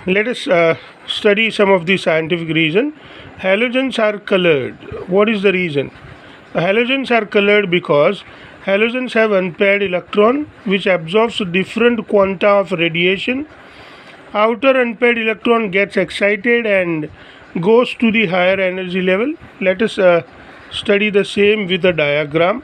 Let us study some of the scientific reason. Halogens are colored. What is the reason? Halogens are colored because halogens have unpaired electron which absorbs different quanta of radiation. Outer unpaired electron gets excited and goes to the higher energy level. Let us study the same with a diagram.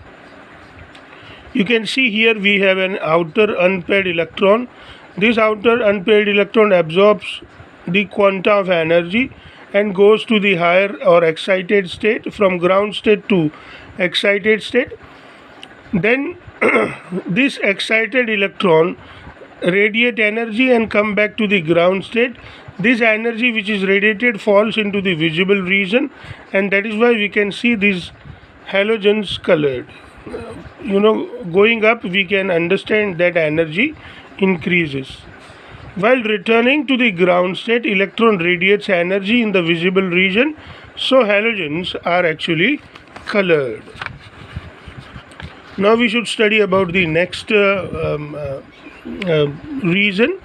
You can see here we have an outer unpaired electron. This outer unpaired electron absorbs the quanta of energy and goes to the higher or excited state, from ground state to excited state. Then this excited electron radiate energy and come back to the ground state. This energy which is radiated falls into the visible region, and that is why we can see these halogens colored. Going up we can understand that energy increases. While returning to the ground state, electron radiates energy in the visible region, so halogens are actually colored. Now we should study about the next reason.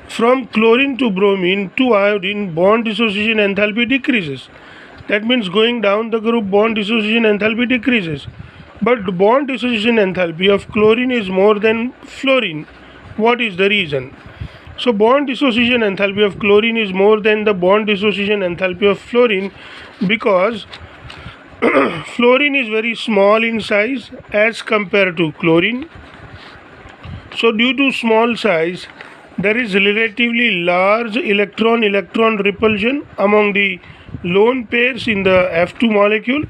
From chlorine to bromine to iodine, bond dissociation enthalpy decreases. That means going down the group, bond dissociation enthalpy decreases. But the bond dissociation enthalpy of chlorine is more than fluorine. What is the reason? So bond dissociation enthalpy of chlorine is more than the bond dissociation enthalpy of fluorine because fluorine is very small in size as compared to chlorine. So due to small size, there is relatively large electron-electron repulsion among the lone pairs in the F2 molecule.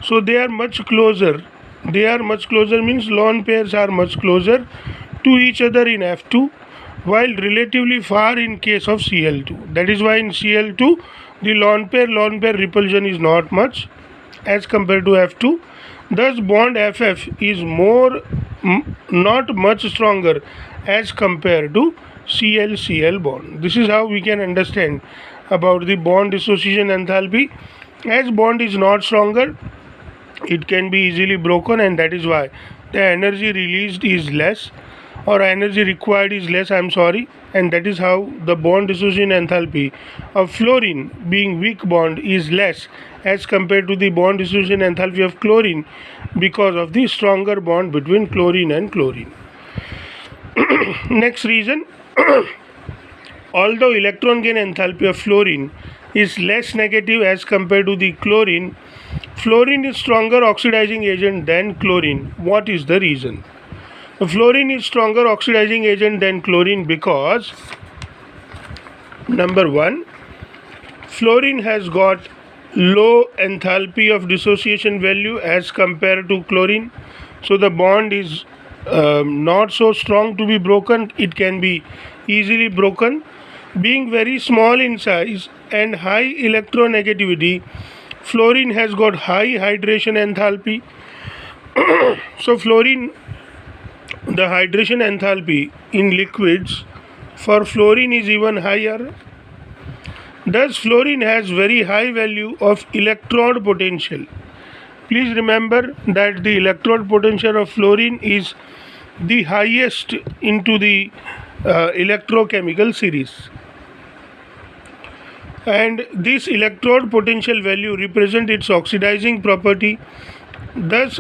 So they are much closer. They are much closer means lone pairs are much closer to each other in F2, while relatively far in case of Cl2. That is why in Cl2 the lone pair repulsion is not much as compared to F2. Thus bond FF is not much stronger as compared to Cl-Cl bond. This is how we can understand about the bond dissociation enthalpy. As bond is not stronger, it can be easily broken, and that is why the energy released is less, or energy required is less, and that is how the bond dissociation enthalpy of fluorine, being weak bond, is less as compared to the bond dissociation enthalpy of chlorine because of the stronger bond between chlorine and chlorine. Next reason, although electron gain enthalpy of fluorine is less negative as compared to the chlorine, fluorine is stronger oxidizing agent than chlorine. What is the reason? Fluorine is stronger oxidizing agent than chlorine because, number one, fluorine has got low enthalpy of dissociation value as compared to chlorine. So the bond is not so strong to be broken. It can be easily broken. Being very small in size and high electronegativity, fluorine has got high hydration enthalpy. So fluorine, the hydration enthalpy in liquids for fluorine is even higher. Thus fluorine has very high value of electrode potential. Please remember that the electrode potential of fluorine is the highest into the electrochemical series, and this electrode potential value represents its oxidizing property, thus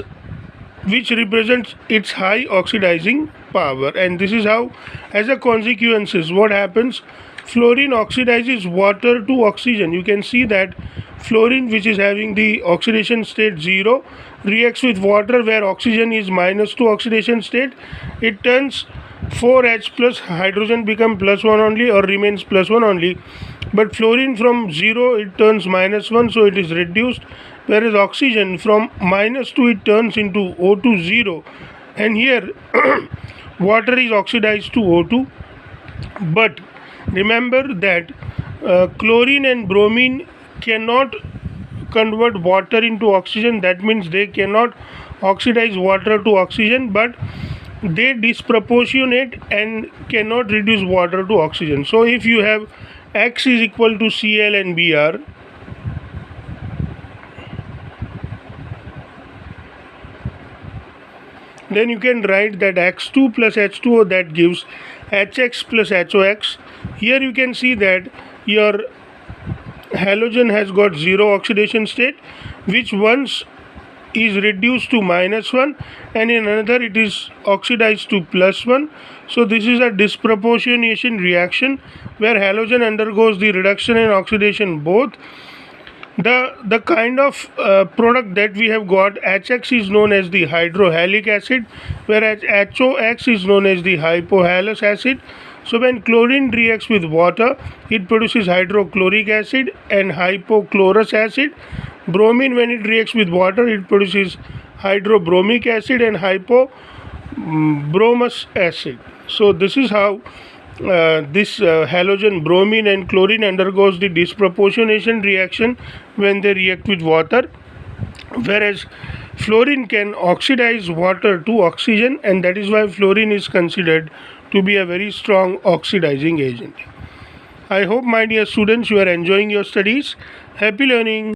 which represents its high oxidizing power. And this is how, as a consequences, what happens, fluorine oxidizes water to oxygen. You can see that fluorine, which is having the oxidation state 0, reacts with water where oxygen is -2 oxidation state. It turns 4H plus, hydrogen become +1 only or remains +1 only, but fluorine from 0 it turns -1, so it is reduced, whereas oxygen from -2 it turns into O2 0, and here water is oxidized to O2. But remember that chlorine and bromine cannot convert water into oxygen. That means they cannot oxidize water to oxygen, but they disproportionate and cannot reduce water to oxygen. So if you have X is equal to Cl and Br, then you can write that X2 plus H2O, that gives HX plus HOX. Here you can see that your halogen has got zero oxidation state, which once is reduced to -1 and in another it is oxidized to +1. So this is a disproportionation reaction where halogen undergoes the reduction and oxidation both. The kind of product that we have got, HX is known as the hydrohalic acid, whereas HOX is known as the hypohalous acid. So when chlorine reacts with water, it produces hydrochloric acid and hypochlorous acid. Bromine, when it reacts with water, it produces hydrobromic acid and hypobromous acid. So this is how this halogen, bromine and chlorine undergoes the disproportionation reaction when they react with water, whereas fluorine can oxidize water to oxygen, and that is why fluorine is considered to be a very strong oxidizing agent. I hope, my dear students, you are enjoying your studies. Happy learning.